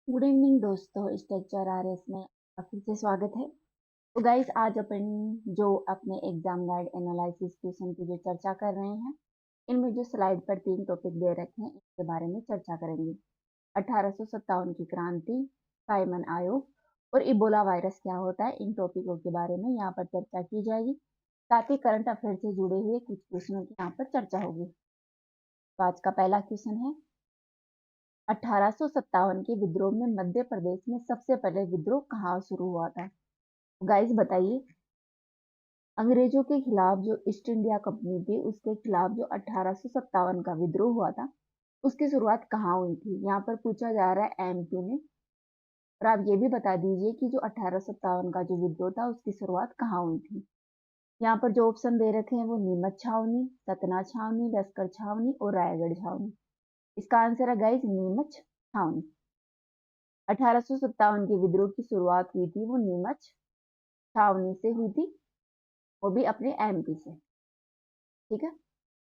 Good evening दोस्तों, structure RS में आपका फिर से स्वागत है। तो गाइस, आज अपन जो अपने एग्जाम गाइड एनालिसिस क्वेश्चन की जो चर्चा कर रहे हैं, इनमें जो स्लाइड पर 3 टॉपिक दे रखे हैं इनके बारे में चर्चा करेंगे। 1857 की क्रांति, साइमन आयोग और इबोला वायरस क्या होता है, इन टॉपिकों के बारे में यहाँ पर चर्चा की जाएगी। साथ ही करंट अफेयर से जुड़े हुए कुछ क्वेश्चनों की यहाँ पर चर्चा होगी। तो आज का पहला क्वेश्चन है, 1857 के विद्रोह में मध्य प्रदेश में सबसे पहले विद्रोह कहाँ शुरू हुआ था? गाइस बताइए, अंग्रेजों के खिलाफ जो ईस्ट इंडिया कंपनी थी उसके खिलाफ जो 1857 का विद्रोह हुआ था, उसकी शुरुआत कहाँ हुई थी? यहाँ पर पूछा जा रहा है एमपी में। और आप ये भी बता दीजिए कि जो 1857 का जो विद्रोह था उसकी शुरुआत कहाँ हुई थी। यहाँ पर जो ऑप्शन दे रखे हैं वो नीमच छावनी, सतना छावनी, लश्कर छावनी और रायगढ़ छावनी। इसका आंसर है गाइस नीमच छावनी। 1857 के विद्रोह की शुरुआत हुई थी वो नीमच छावनी से हुई थी, वो भी अपने एमपी से। ठीक है,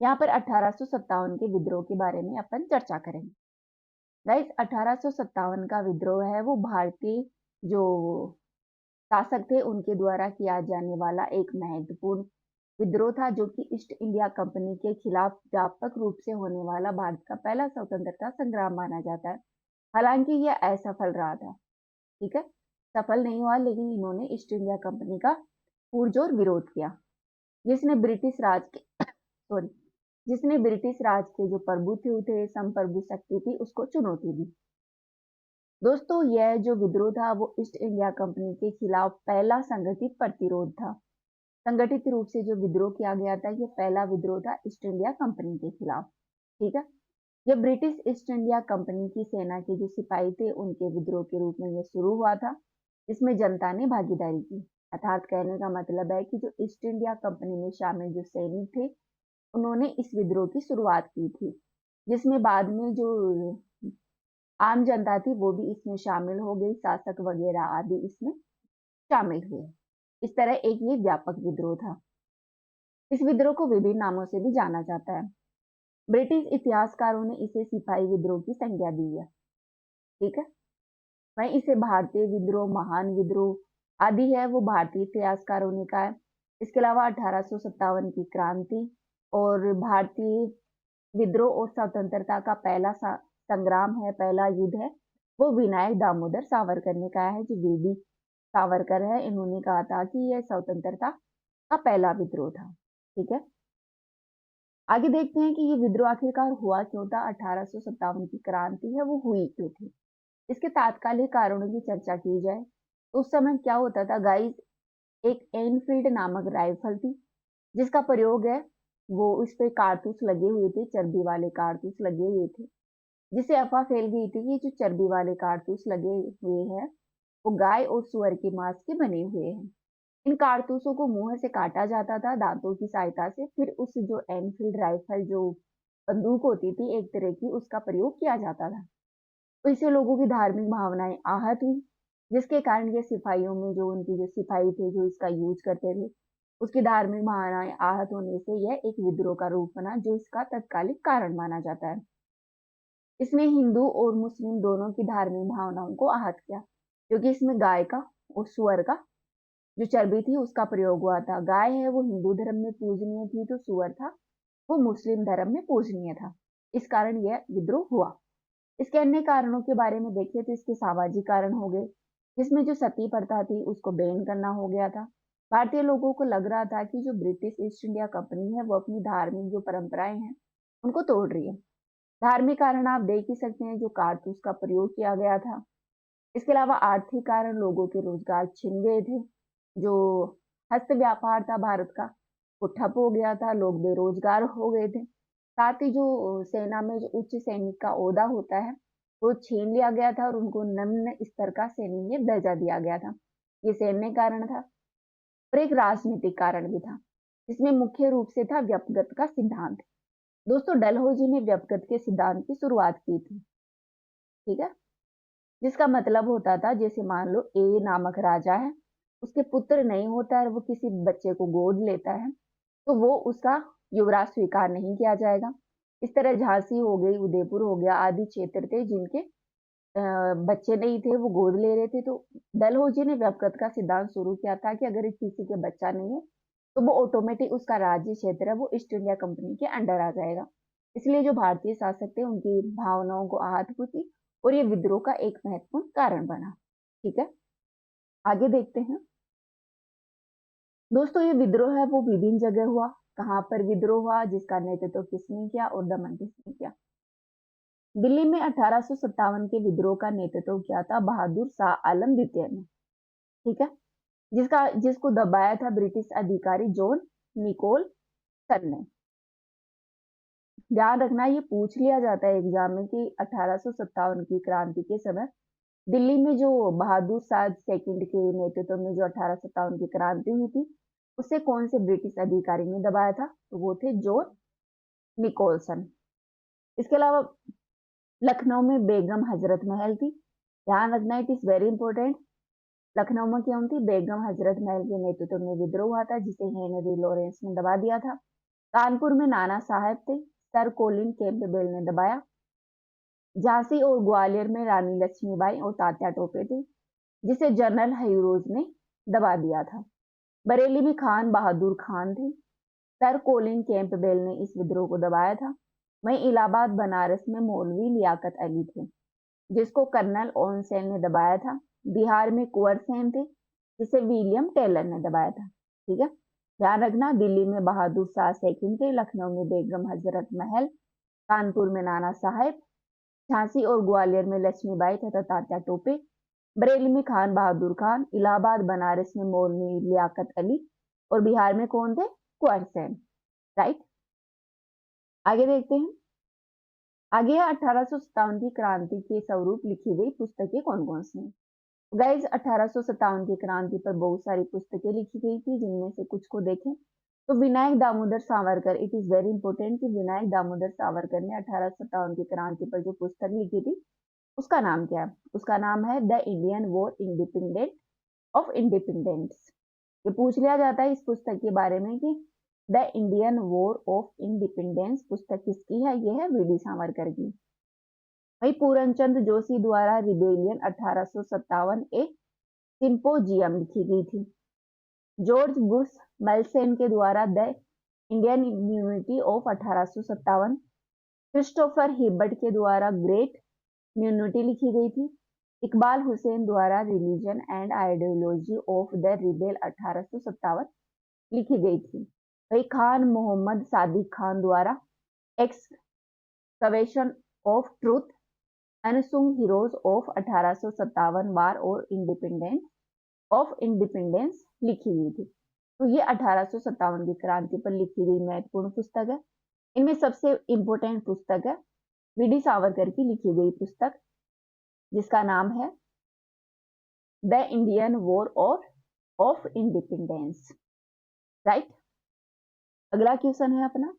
यहाँ पर 1857 के विद्रोह के बारे में अपन चर्चा करेंगे। गाइस, 1857 का विद्रोह है वो भारतीय जो शासक थे उनके द्वारा किया जाने वाला एक महत्वपूर्ण विद्रोह था, जो कि ईस्ट इंडिया कंपनी के खिलाफ व्यापक रूप से होने वाला भारत का पहला स्वतंत्रता संग्राम माना जाता है। हालांकि यह असफल रहा था। ठीक है, सफल नहीं हुआ, लेकिन इन्होंने ईस्ट इंडिया कंपनी का पुरजोर विरोध किया, जिसने ब्रिटिश राज के सॉरी जिसने ब्रिटिश राज के जो प्रभुत्व थे, संप्रभु शक्ति थी, उसको चुनौती दी। दोस्तों, यह जो विद्रोह था वो ईस्ट इंडिया कंपनी के खिलाफ पहला संगठित प्रतिरोध था। संगठित रूप से जो विद्रोह किया गया था, ये पहला विद्रोह था ईस्ट इंडिया कंपनी के खिलाफ। ठीक है, ये ब्रिटिश ईस्ट इंडिया कंपनी की सेना के जो सिपाही थे उनके विद्रोह के रूप में यह शुरू हुआ था। इसमें जनता ने भागीदारी की, अर्थात कहने का मतलब है कि जो ईस्ट इंडिया कंपनी में शामिल जो सैनिक थे उन्होंने इस विद्रोह की शुरुआत की थी, जिसमें बाद में जो आम जनता थी वो भी इसमें शामिल हो गई, शासक वगैरह आदि इसमें शामिल हुए। इस तरह एक ये व्यापक विद्रोह था। इस विद्रोह को विभिन्न नामों से भी जाना जाता है। ब्रिटिश इतिहासकारों ने इसे सिपाही विद्रोह की संज्ञा दी है। ठीक है, वहीं इसे भारतीय विद्रोह, महान विद्रोह आदि है वो भारतीय इतिहासकारों ने कहा है। इसके अलावा 1857 की क्रांति और भारतीय विद्रोह और स्वतंत्रता का पहला संग्राम है, पहला युद्ध है, वो विनायक दामोदर सावरकर ने कहा है। जो वीडी सावरकर है, इन्होंने कहा था कि यह स्वतंत्रता का पहला विद्रोह था। ठीक है, आगे देखते हैं कि ये विद्रोह आखिरकार हुआ क्यों था। 1857 की क्रांति है वो हुई क्यों थी, इसके तात्कालिक कारणों की चर्चा की जाए तो उस समय क्या होता था गाइस, एक एनफील्ड नामक राइफल थी जिसका प्रयोग है वो उस पे कारतूस लगे हुए थे, चर्बी वाले कारतूस लगे हुए थे, जिससे अफवाह फैल गई थी कि जो चर्बी वाले कारतूस लगे हुए हैं वो गाय और सुअर के मांस के बने हुए हैं। इन कारतूसों को मुंह से काटा जाता था दांतों की सहायता से, फिर उस जो एनफील्ड राइफल जो बंदूक होती थी एक तरह की, उसका प्रयोग किया जाता था। तो इससे लोगों की धार्मिक भावनाएं आहत हुई, जिसके कारण ये सिपाहियों में जो उनकी जो सिपाही थे जो इसका यूज करते थे, उसकी धार्मिक भावनाएं आहत होने से यह एक विद्रोह का रूप बना, जो इसका तत्कालिक कारण माना जाता है। इसने हिंदू और मुस्लिम दोनों की धार्मिक भावनाओं को आहत किया, क्योंकि इसमें गाय का और सुअर का जो चर्बी थी उसका प्रयोग हुआ था। गाय है वो हिंदू धर्म में पूजनीय थी, तो सुअर था वो मुस्लिम धर्म में पूजनीय था। इस कारण यह विद्रोह हुआ। इसके अन्य कारणों के बारे में देखिए तो इसके सामाजिक कारण हो गए, जिसमें जो सती प्रथा थी उसको बैन करना हो गया था। भारतीय लोगों को लग रहा था कि जो ब्रिटिश ईस्ट इंडिया कंपनी है वो अपनी धार्मिक जो परंपराएं हैं उनको तोड़ रही है। धार्मिक कारण आप देख ही सकते हैं, जो कारतूस का प्रयोग किया गया था। इसके अलावा आर्थिक कारण, लोगों के रोजगार छिन गए थे। जो हस्त व्यापार था भारत का वो ठप हो गया था, लोग बेरोजगार हो गए थे। साथ ही जो सेना में जो उच्च सैनिक का ओहदा होता है वो छीन लिया गया था और उनको निम्न स्तर का सैनिक में दर्जा दिया गया था। ये सैन्य कारण था। और एक राजनीतिक कारण भी था, जिसमें मुख्य रूप से था व्यक्तिगत का सिद्धांत। दोस्तों, डलहौजी ने व्यक्तिगत के सिद्धांत की शुरुआत की थी। ठीक है, जिसका मतलब होता था जैसे मान लो ए नामक राजा है, उसके पुत्र नहीं होता है, वो किसी बच्चे को गोद लेता है तो वो उसका युवराज स्वीकार नहीं किया जाएगा। इस तरह झांसी हो गई, उदयपुर हो गया आदि क्षेत्र थे जिनके बच्चे नहीं थे, वो गोद ले रहे थे, तो डलहौजी ने व्यपगत का सिद्धांत शुरू किया था कि अगर किसी के बच्चा नहीं है तो वो ऑटोमेटिक उसका राज्य क्षेत्र है वो ईस्ट इंडिया कंपनी के अंडर आ जाएगा। इसलिए जो भारतीय शासक थे उनकी भावनाओं को आहत हुई और ये विद्रोह का एक महत्वपूर्ण कारण बना। ठीक है, आगे देखते हैं। दोस्तों ये विद्रोह है वो विभिन्न जगह हुआ। कहाँ पर विद्रोह हुआ, जिसका नेतृत्व किसने किया और दमन किसने किया? दिल्ली में 1857 के विद्रोह का नेतृत्व किया था बहादुर शाह आलम द्वितीय ने। ठीक है, जिसको दबाया था ब्रिटिश अधिकारी जॉन निकोलसन ने। ध्यान रखना, ये पूछ लिया जाता है एग्जाम में कि 1857 की क्रांति के समय दिल्ली में जो बहादुर शाह सेकंड के नेतृत्व में जो 1857 की क्रांति हुई थी उसे कौन से ब्रिटिश अधिकारी ने दबाया था? तो वो थे जॉन निकोलसन। इसके अलावा लखनऊ में बेगम हजरत महल थी। ध्यान रखना, it is very important. Lucknow में क्या थी? बेगम हजरत महल के नेतृत्व में विद्रोह हुआ था जिसे हेनरी लॉरेंस ने दबा दिया था। कानपुर में नाना साहेब थे, सर कोलिन कैंपबेल ने दबाया। झांसी और ग्वालियर में रानी लक्ष्मीबाई और तात्या टोपे थे जिसे जनरल हयूरोज ने दबा दिया था। बरेली में खान बहादुर खान थे, सर कोलिन कैंपबेल ने इस विद्रोह को दबाया था। वहीं इलाहाबाद बनारस में मौलवी लियाकत अली थे जिसको कर्नल ऑनसेन ने दबाया था। बिहार में कुंवर सेन थे जिसे विलियम टेलर ने दबाया था। ठीक है, ध्यान रखना, दिल्ली में बहादुर शाह सेकंड थे, लखनऊ में बेगम हजरत महल, कानपुर में नाना साहेब, झांसी और ग्वालियर में लक्ष्मीबाई तथा तात्या टोपे, बरेली में खान बहादुर खान, इलाहाबाद बनारस में मौलवी लियाकत अली और बिहार में कौन थे? कुंवर सेन। राइट, आगे देखते हैं। आगे 1857 की क्रांति के स्वरूप लिखी गई पुस्तकें कौन कौन सी हैं? गाइज 1857 की क्रांति पर बहुत सारी पुस्तकें लिखी गई थी जिनमें से कुछ को देखें तो Vinayak Damodar Savarkar, it is very important कि विनायक दामोदर सावरकर ने 1857 की क्रांति पर जो पुस्तक लिखी थी उसका नाम क्या है? उसका नाम है the Indian war independent of independence. ये पूछ लिया जाता है इस पुस्तक के बारे में कि the Indian war of independence पुस्तक किसकी है? ये है वीडी सावरकर की। वही पूरनचंद जोशी द्वारा रिबेलियन 1857 एक सिंपोजियम लिखी गई थी। जॉर्ज बुश मेल्सेन के द्वारा the Indian unity of 1857, Christopher Hibbert के द्वारा ग्रेट यूनिटी लिखी गई थी। इकबाल हुसैन द्वारा religion and ideology of the rebel 1857 लिखी गई थी। वही खान मोहम्मद सादिक खान द्वारा excavation of truth, unsung heroes of 1857 war और इंडिपेंडेंस ऑफ इंडिपेंडेंस लिखी हुई थी। तो ये 1857 की क्रांति पर लिखी गई महत्वपूर्ण पुस्तक है। इनमें सबसे इंपॉर्टेंट पुस्तक है वीडी सावरकर की लिखी गई पुस्तक जिसका नाम है the Indian war of independence. Right, अगला क्वेश्चन है अपना,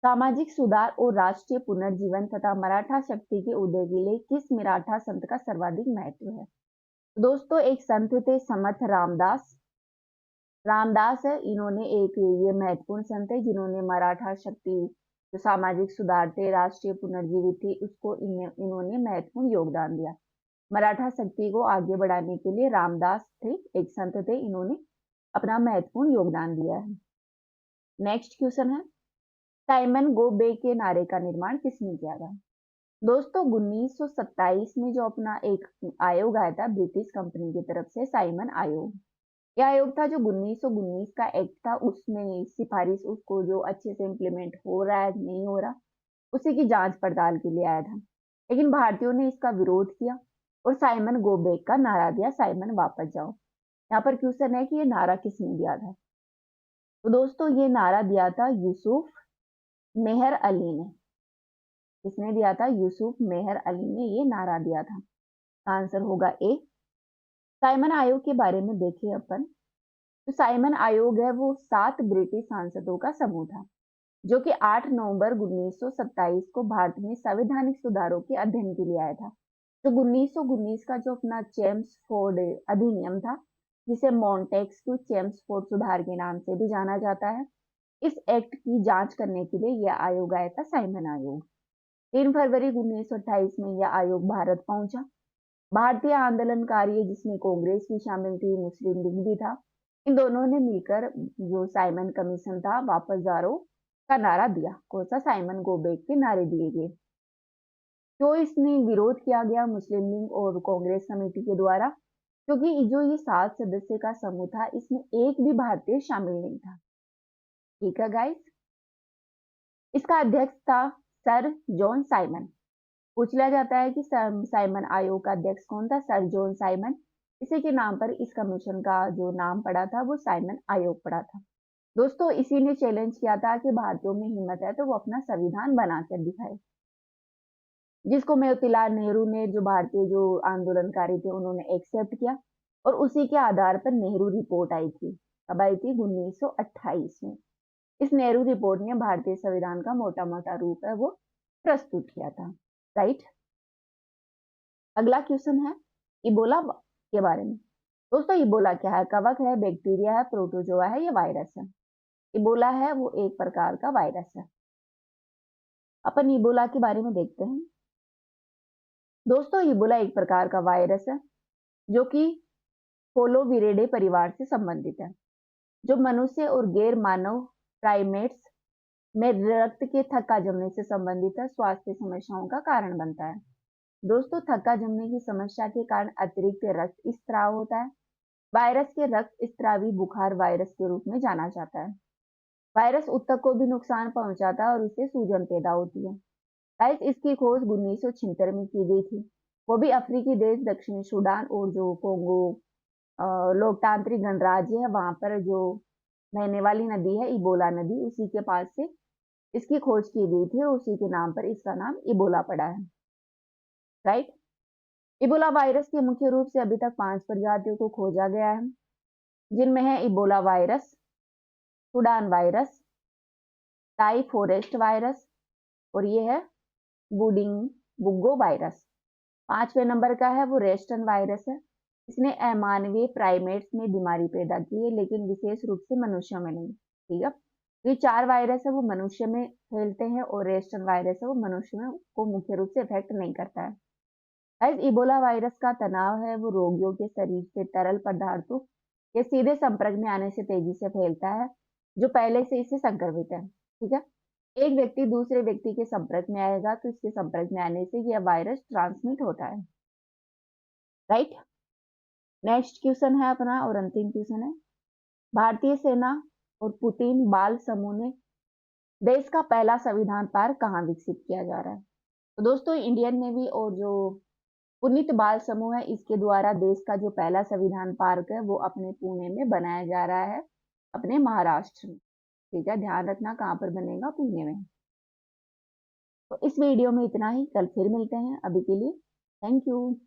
सामाजिक सुधार और राष्ट्रीय पुनर्जीवन तथा मराठा शक्ति के उदय के लिए किस मराठा संत का सर्वाधिक महत्व है? दोस्तों एक संत थे समर्थ रामदास। रामदास है, इन्होंने एक ये महत्वपूर्ण संत है जिन्होंने मराठा शक्ति जो सामाजिक सुधार थे राष्ट्रीय पुनर्जीवित थी उसको इन्होंने महत्वपूर्ण योगदान दिया। मराठा शक्ति को आगे बढ़ाने के लिए रामदास थे, एक संत थे, इन्होंने अपना महत्वपूर्ण योगदान दिया है। नेक्स्ट क्वेश्चन है, साइमन गो बे के नारे का निर्माण किसने किया था? दोस्तों 1927 में जो अपना एक आयोग आया था ब्रिटिश कंपनी की तरफ से, साइमन आयोग, यह आयोग था जो 1919 का एक्ट था उसमें सिफारिश उसको जो अच्छे से इम्प्लीमेंट हो रहा है नहीं हो रहा उसी की जांच पड़ताल के लिए आया था। लेकिन भारतीयों ने इसका विरोध किया और साइमन गो बैक का नारा दिया, साइमन वापस जाओ। यहाँ पर क्वेश्चन है कि ये नारा किसने दिया था? तो दोस्तों ये नारा दिया था यूसुफ मेहर अली ने। किसने दिया था? यूसुफ मेहर अली ने ये नारा दिया था। आंसर होगा ए। साइमन आयोग के बारे में देखिए अपन, तो साइमन आयोग है वो 7 ब्रिटिश सांसदों का समूह था जो कि 8 नवंबर 1927 को भारत में संवैधानिक सुधारों के अध्ययन के लिए आया था। तो 1919 का जो अपना चेम्सफोर्ड अधिनियम था जिसे मॉन्टेस्क्यू चेम्सफोर्ड सुधार के नाम से भी जाना जाता है, इस एक्ट की जांच करने के लिए यह आयोग आया था, साइमन आयोग। 3 फरवरी 1928 में यह आयोग भारत पहुंचा। भारतीय आंदोलनकारी जिसमें कांग्रेस भी शामिल थी, मुस्लिम लीग भी था, इन दोनों ने मिलकर जो साइमन कमीशन था वापस जारो का नारा दिया। कौन सा? साइमन गो बैक के नारे दिए गए। तो इसमें विरोध किया गया मुस्लिम लीग और कांग्रेस कमेटी के द्वारा, क्योंकि जो ये 7 सदस्य का समूह था इसमें एक भी भारतीय शामिल नहीं था। ठीक है गाइस। इसका अध्यक्ष था सर जॉन साइमन। पूछ लिया जाता है कि साइमन आयोग का अध्यक्ष कौन था? Sir John Simon. इसी के नाम पर इस कमीशन का जो नाम पड़ा था वो साइमन आयोग पड़ा था। दोस्तों इसी ने चैलेंज किया था कि भारतीयों में हिम्मत है तो वो अपना संविधान बनाकर दिखाए, जिसको मोतीलाल नेहरू ने, जो भारतीय जो आंदोलनकारी थे, उन्होंने एक्सेप्ट किया और उसी के आधार पर नेहरू रिपोर्ट आई थी। कब आई थी? 1928 में। इस नेहरू रिपोर्ट ने भारतीय संविधान का मोटा मोटा रूप है वो प्रस्तुत किया था। राइट। अगला क्वेश्चन है इबोला के बारे में। दोस्तों इबोला क्या है? कवक है, बैक्टीरिया है, प्रोटोजोआ है या वायरस है? इबोला है वो एक प्रकार का वायरस है। अपन इबोला के बारे में देखते हैं। दोस्तों इबोला एक प्रकार का वायरस है जो कि फोलोविरिडे परिवार से संबंधित है, जो मनुष्य और गैर मानव प्राइमेट्स में रक्त के थक्का जमने से संबंधित है, स्वास्थ्य समस्याओं का कारण बनता है। दोस्तों थक्का जमने की समस्या के कारण अतिरिक्त रक्त स्त्राव होता है। वायरस के रक्त स्त्रावी बुखार वायरस के रूप में जाना जाता है। वायरस ऊतक को भी नुकसान पहुंचाता है और उससे सूजन पैदा होती है। गाइस इसकी खोज 1976 में की गई थी, वो भी अफ्रीकी देश दक्षिणी सूडान और जो कोंगो लोकतांत्रिक गणराज्य है वहां पर जो बहने वाली नदी है इबोला नदी, उसी के पास से इसकी खोज की गई थी और उसी के नाम पर इसका नाम इबोला पड़ा है। राइट। इबोला वायरस के मुख्य रूप से अभी तक 5 प्रजातियों को खोजा गया है, जिनमें है Ebola virus, Sudan virus, tie forest virus और ये है बुडिंग बुग्गो वायरस। 5वें नंबर का है वो रेस्टन वायरस है। इसने अमानवीय प्राइमेट्स में बीमारी पैदा की है, लेकिन विशेष रूप से मनुष्यों में नहीं। ठीक है। ये 4 वायरस है वो मनुष्य में फैलते हैं और रेस्टन वायरस है वो मनुष्य में को मुख्य रूप से इफेक्ट नहीं करता है। गाइस इबोला वायरस का तनाव है वो रोगियों के शरीर से तरल पदार्थों के सीधे संपर्क में आने से तेजी से फैलता है, जो पहले से इससे संक्रमित है। ठीक है। एक व्यक्ति दूसरे व्यक्ति के संपर्क में आएगा तो इसके संपर्क में आने से यह वायरस ट्रांसमिट होता है। राइट। नेक्स्ट क्वेश्चन है अपना और अंतिम क्वेश्चन है, भारतीय सेना और पुतिन बाल समूह ने देश का पहला संविधान पार्क कहाँ विकसित किया जा रहा है? तो दोस्तों इंडियन नेवी और जो पुनीत बाल समूह है इसके द्वारा देश का जो पहला संविधान पार्क है वो अपने पुणे में बनाया जा रहा है, अपने महाराष्ट्र में। ठीक है। ध्यान रखना कहाँ पर बनेगा? पुणे में। तो इस वीडियो में इतना ही, कल फिर मिलते हैं। अभी के लिए थैंक यू।